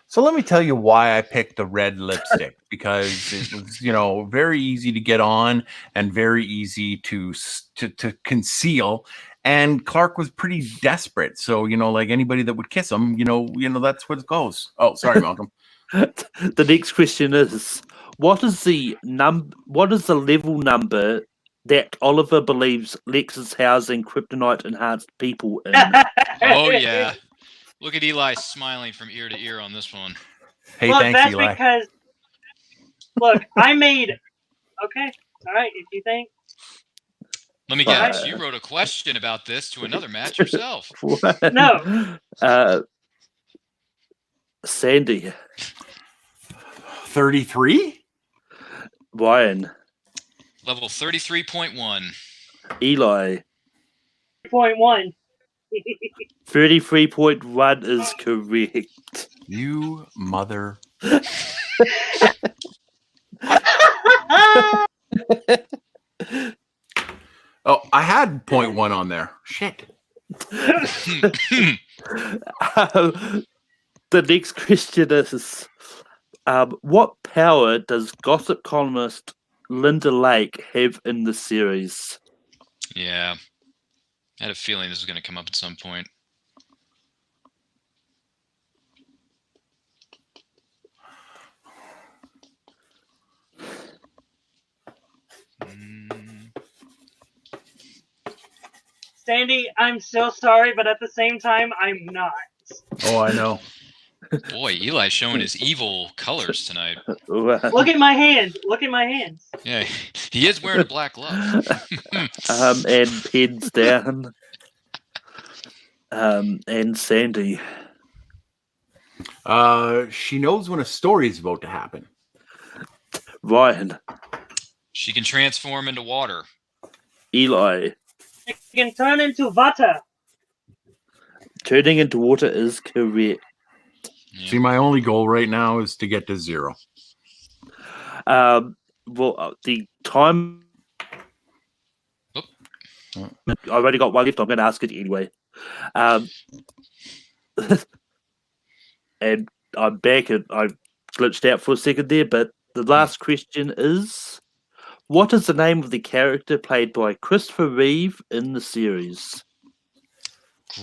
So let me tell you why I picked the red lipstick, because it was, very easy to get on and very easy to conceal. And Clark was pretty desperate. So, like anybody that would kiss him, that's what it goes. Oh, sorry, Malcolm.
The next question is, what is the level number that Oliver believes Lex is housing kryptonite enhanced people in?
Oh yeah. Look at Eli smiling from ear to ear on this one.
Hey,
Look,
thanks,
that's
Eli.
because. Look, I made. Okay, all right. If you think.
Let me guess. You wrote a question about this to another match yourself.
No.
Sandy.
33?
Ryan.
Level 33.1.
Eli.
0.1.
33.1 is correct.
You mother. Oh, I had 0.1 on there. Shit.
The next question is, what power does gossip columnist Linda Lake have in the series?
Yeah. I had a feeling this was going to come up at some point.
Sandy, I'm so sorry, but at the same time, I'm not.
Oh, I know.
Boy, Eli's showing his evil colors tonight.
Look at my hand. Look at my hands.
Yeah, he is wearing a black glove.
And pins down. And Sandy.
She knows when a story is about to happen.
Ryan.
She can transform into water.
Eli.
You can turn into Vata.
Turning into water is correct.
Yeah.
See, my only goal right now is to get to 0.
Well, the time.
Oh.
I've already got one left. I'm going to ask it anyway. And I'm back, and I glitched out for a second there. But the last question is, what is the name of the character played by Christopher Reeve in the series?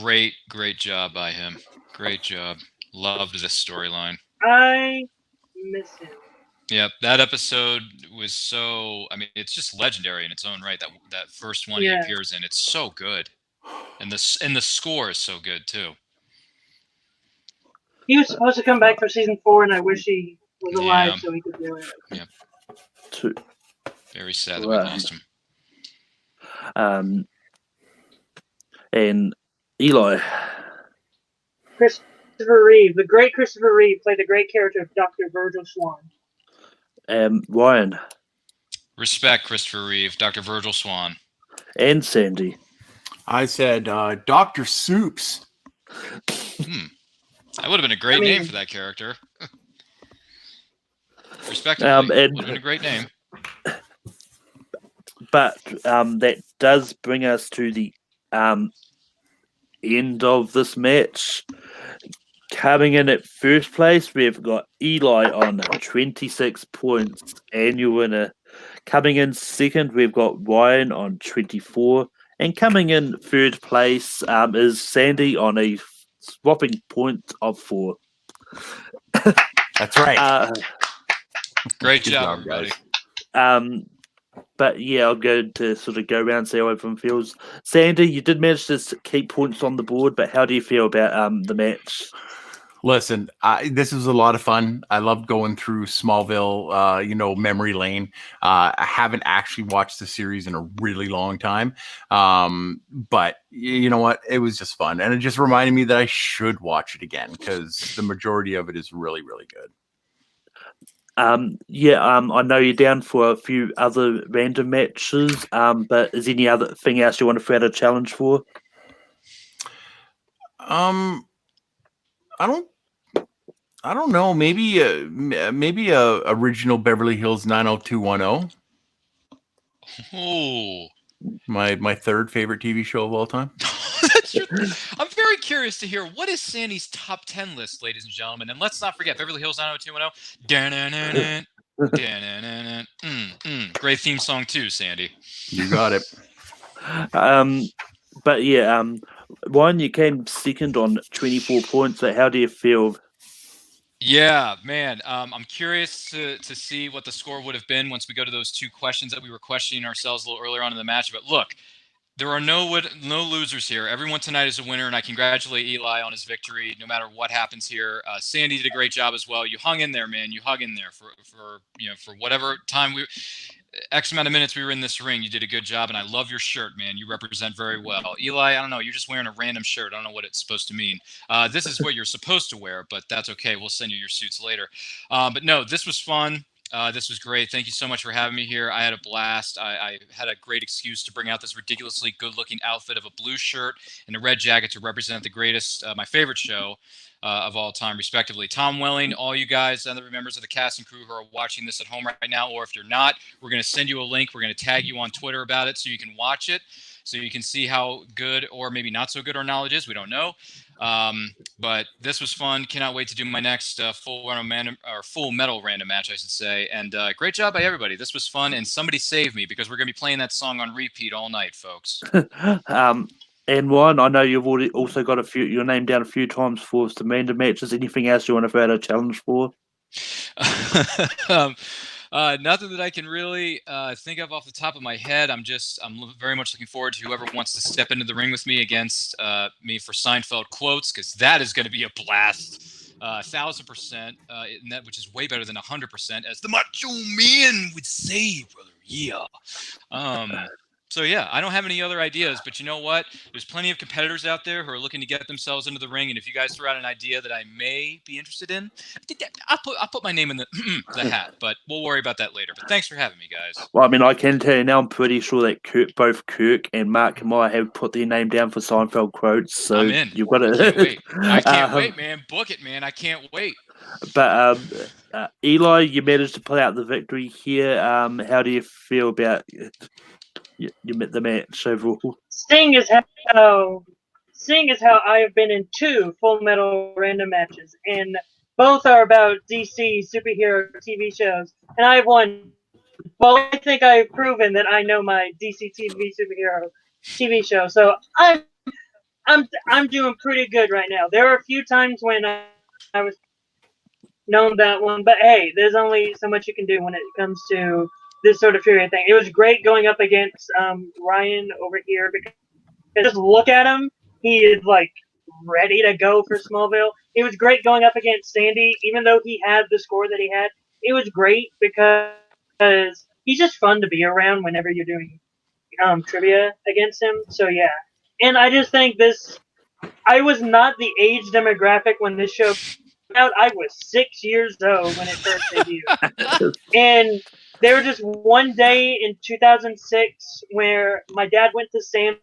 Great job by him. Great job. Loved this storyline.
I miss him.
Yep, that episode was so. I mean, it's just legendary in its own right. That first one he
Yeah.
appears in, it's so good, and the score is so good too.
He was supposed to come back for season 4, and I wish he was alive
Yeah.
so he could do it.
Yep.
Two.
Very sad that we lost him.
And Eli.
Christopher Reeve, the great Christopher Reeve, played the great character of Dr. Virgil Swan.
Ryan.
Respect, Christopher Reeve, Dr. Virgil Swan.
And Sandy.
I said Dr. Soups.
That would have been a great name for that character. Respectively, would have been a great name.
But that does bring us to the end of this match. Coming in at first place, we've got Eli on 26 points, annual winner. Coming in second, we've got Ryan on 24. And coming in third place is Sandy on a swapping point of 4.
That's right.
Great job, everybody.
But yeah, I'm going to sort of go around and see how everyone feels. Sandy, you did manage to keep points on the board, but how do you feel about the match?
Listen, this was a lot of fun. I loved going through Smallville, memory lane. I haven't actually watched the series in a really long time. But you know what? It was just fun. And it just reminded me that I should watch it again because the majority of it is really, really good.
I know you're down for a few other random matches, but is any other thing else you want to throw out a challenge for?
I don't know. Maybe original Beverly Hills 90210.
Oh,
my third favorite TV show of all time.
I'm very curious to hear what is Sandy's top 10 list, ladies and gentlemen. And let's not forget Beverly Hills 90210. Great theme song too, Sandy.
You got it.
But yeah, Ryan, you came second on 24 points. So how do you feel?
Yeah, man. I'm curious to see what the score would have been once we go to those 2 questions that we were questioning ourselves a little earlier on in the match. But look, there are no losers here. Everyone tonight is a winner, and I congratulate Eli on his victory. No matter what happens here, Sandy did a great job as well. You hung in there, man. You hung in there for whatever time X amount of minutes we were in this ring. You did a good job, and I love your shirt, man. You represent very well. Eli, I don't know. You're just wearing a random shirt. I don't know what it's supposed to mean. This is what you're supposed to wear, but that's okay. We'll send you your suits later. But no, this was fun. This was great. Thank you so much for having me here. I had a blast. I had a great excuse to bring out this ridiculously good-looking outfit of a blue shirt and a red jacket to represent the greatest, my favorite show of all time, respectively. Tom Welling, all you guys, other members of the cast and crew who are watching this at home right now, or if you're not, we're going to send you a link. We're going to tag you on Twitter about it so you can watch it, so you can see how good or maybe not so good our knowledge is. We don't know. But this was fun. Cannot wait to do my next full metal random match, I should say. And great job by everybody. This was fun. And somebody save me because we're going to be playing that song on repeat all night, folks.
And Ryan, I know you've already also got your name down a few times for some random matches. Anything else you want to throw out a challenge for?
Nothing that I can really think of off the top of my head. I'm very much looking forward to whoever wants to step into the ring with me against me for Seinfeld quotes, because that is going to be a blast. 1,000%, which is way better than 100%, as the Macho Man would say, brother. Yeah. So yeah, I don't have any other ideas, but you know what? There's plenty of competitors out there who are looking to get themselves into the ring, and if you guys throw out an idea that I may be interested in, I'll put my name in the hat. But we'll worry about that later. But thanks for having me, guys.
Well, I mean, I can tell you now, I'm pretty sure that both Kirk and Mark and I have put their name down for Seinfeld quotes. So
I'm in.
You've got to.
I can't wait, man. Book it, man. I can't wait.
But Eli, you managed to pull out the victory here. How do you feel about the match overall?
Seeing as how I have been in 2 Full Metal random matches, and both are about DC superhero TV shows, and I've won. Well, I think I've proven that I know my DC superhero TV show, so I'm doing pretty good right now. There are a few times when I was known that one. But hey, there's only so much you can do when it comes to this sort of Fury thing. It was great going up against Ryan over here because just look at him. He is like ready to go for Smallville. It was great going up against Sandy, even though he had the score that he had. It was great because he's just fun to be around whenever you're doing trivia against him. So yeah, and I just think this. I was not the age demographic when this show came out. I was 6 years old when it first debuted, and there was just one day in 2006 where my dad went to Sam's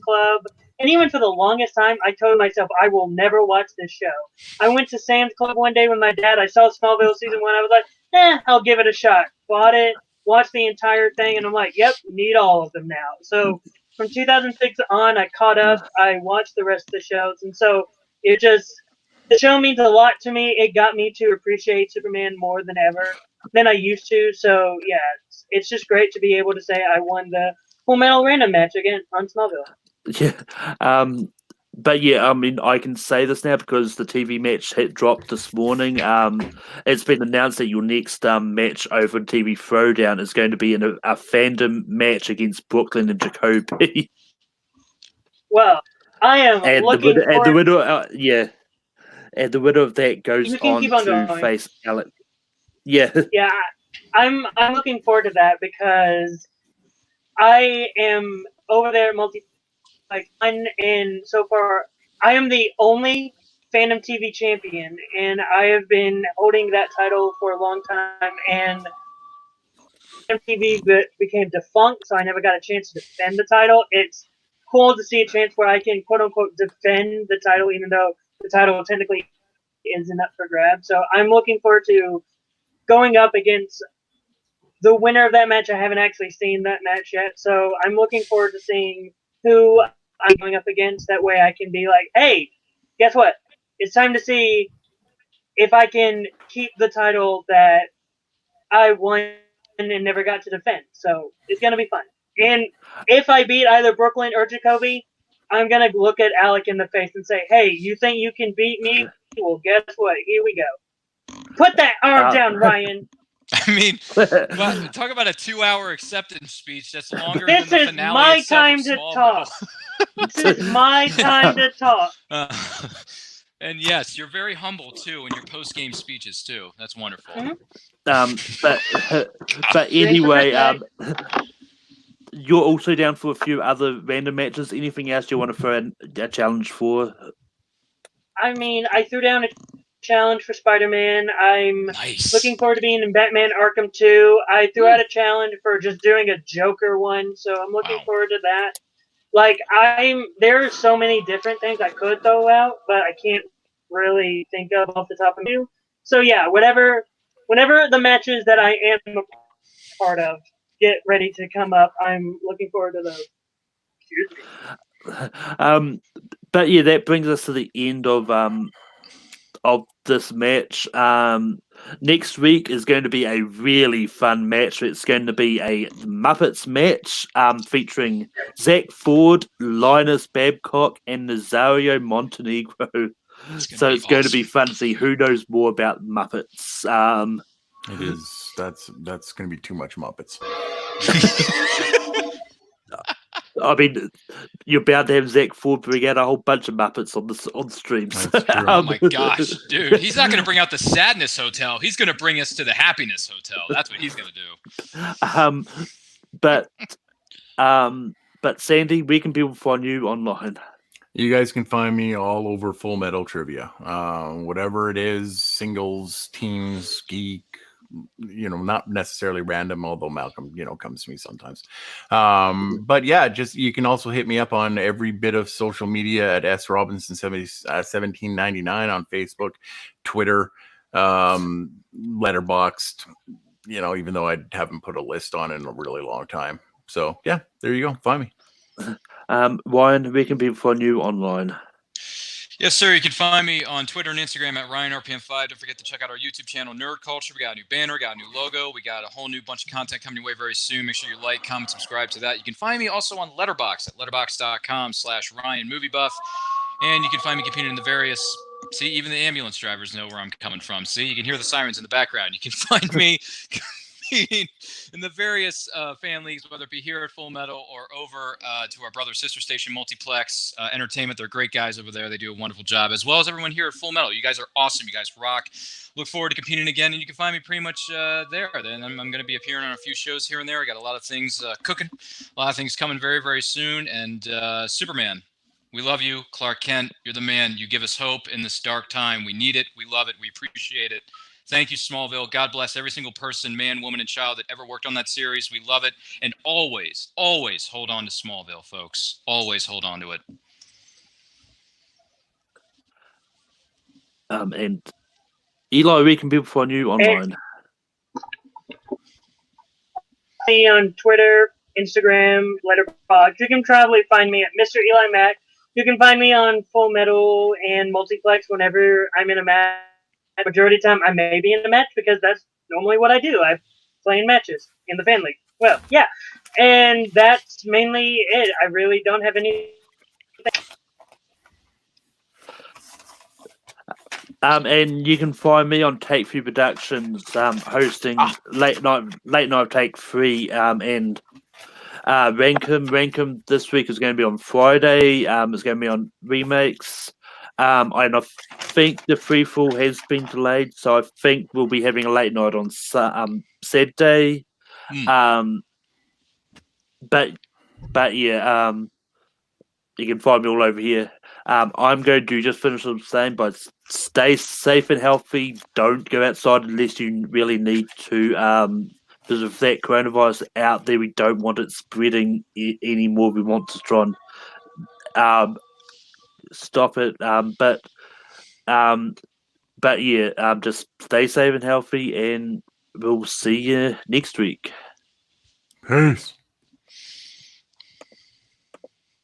Club, and even for the longest time, I told myself I will never watch this show. I went to Sam's Club one day with my dad. I saw Smallville season 1. I was like, I'll give it a shot. Bought it, watched the entire thing, and I'm like, yep, need all of them now. So from 2006 on, I caught up. I watched the rest of the shows, and so it just the show means a lot to me. It got me to appreciate Superman more than ever than I used to. So yeah, it's just great to be able to say I won the Full Metal Random match again on Smallville.
Yeah. But yeah, I mean, I can say this now because the TV match hit dropped this morning. It's been announced that your next match over on TV Throwdown is going to be in a fandom match against Brooklyn and Jacoby.
Well, I am
And
looking
the winner, yeah, and the winner of that goes
You can
on
keep on
to
going.
face Alex. Yeah,
Yeah, I'm looking forward to that because I am over there at and so far I am the only Phantom TV champion, and I have been holding that title for a long time. And Phantom TV became defunct, so I never got a chance to defend the title. It's cool to see a chance where I can quote unquote defend the title, even though the title technically isn't up for grabs. So I'm looking forward to going up against the winner of that match. I haven't actually seen that match yet, so I'm looking forward to seeing who I'm going up against. That way I can be like, hey, guess what? It's time to see if I can keep the title that I won and never got to defend. So it's going to be fun. And if I beat either Brooklyn or Jacoby, I'm going to look at Alec in the face and say, hey, you think you can beat me? Well, guess what? Here we go. Put that arm down, Ryan.
I mean, well, talk about a 2-hour acceptance speech that's longer than the
This is
finale
my
itself
time
of
to
Smallville.
talk. This is my time to talk.
And yes, you're very humble too in your post-game speeches too. That's wonderful.
But anyway, you're also down for a few other random matches. Anything else you want to throw in a challenge for?
I mean, I threw down a challenge for Spider-Man. I'm looking forward to being in Batman Arkham 2. I threw out a challenge for just doing a Joker one, so I'm looking forward to that. Like, there are so many different things I could throw out, but I can't really think of off the top of my head. So yeah, whenever the matches that I am a part of get ready to come up, I'm looking forward to those. Excuse me.
But yeah, that brings us to the end of this match. Next week is going to be a really fun match. It's going to be a Muppets match featuring Zach Ford, Linus Babcock, and Nazario Montenegro. So it's going to be fun to see who knows more about Muppets.
It is. That's going to be too much Muppets.
I mean, you're bound to have Zach Ford bring out a whole bunch of Muppets on streams.
Oh my gosh, dude! He's not going to bring out the Sadness Hotel. He's going to bring us to the Happiness Hotel. That's what he's going to do.
But Sandy, where can people find you online?
You guys can find me all over Full Metal Trivia. Whatever it is, singles, teams, geek, not necessarily random, although Malcolm, comes to me sometimes. But yeah, just, you can also hit me up on every bit of social media at srobinson1799 on Facebook, Twitter, Letterboxd, even though I haven't put a list on in a really long time. So yeah, there you go. Find me.
Ryan, where can people find you online?
Yes, sir. You can find me on Twitter and Instagram at RyanRPM5. Don't forget to check out our YouTube channel, Nerd Culture. We got a new banner, got a new logo. We got a whole new bunch of content coming your way very soon. Make sure you like, comment, subscribe to that. You can find me also on Letterboxd at letterboxd.com/RyanMovieBuff. And you can find me competing in the various. See, even the ambulance drivers know where I'm coming from. See, you can hear the sirens in the background. You can find me competing in the various fan leagues, whether it be here at Full Metal or over to our brother sister station Multiplex Entertainment. They're great guys over there. They do a wonderful job, as well as everyone here at Full Metal. You guys are awesome. You guys rock. Look forward to competing again, and you can find me pretty much there. Then I'm going to be appearing on a few shows here and there. I got a lot of things cooking, a lot of things coming very, very soon. And Superman, we love you. Clark Kent, you're the man. You give us hope in this dark time. We need it. We love it. We appreciate it. Thank you, Smallville. God bless every single person, man, woman, and child that ever worked on that series. We love it. And always, always hold on to Smallville, folks. Always hold on to it.
And Eli, where can people find you online?
Me on Twitter, Instagram, Letterboxd. You can probably find me at Mr. Eli Mack. You can find me on Full Metal and Multiplex whenever I'm in a match. Majority of the time, I may be in a match because that's normally what I do. I play in matches in the fan league. Well, yeah. And that's mainly it. I really don't have any.
And you can find me on Take 3 Productions, hosting late night Take 3, and Rankum. Rankum this week is going to be on Friday. It's going to be on remakes. And I think the free fall has been delayed, so I think we'll be having a late night on Saturday. But yeah, you can find me all over here. I'm going to just finish the same, but stay safe and healthy. Don't go outside unless you really need to. Because of that coronavirus out there, we don't want it spreading anymore. We want to try and stop it. But yeah, just stay safe and healthy, and we'll see you next week.
Peace.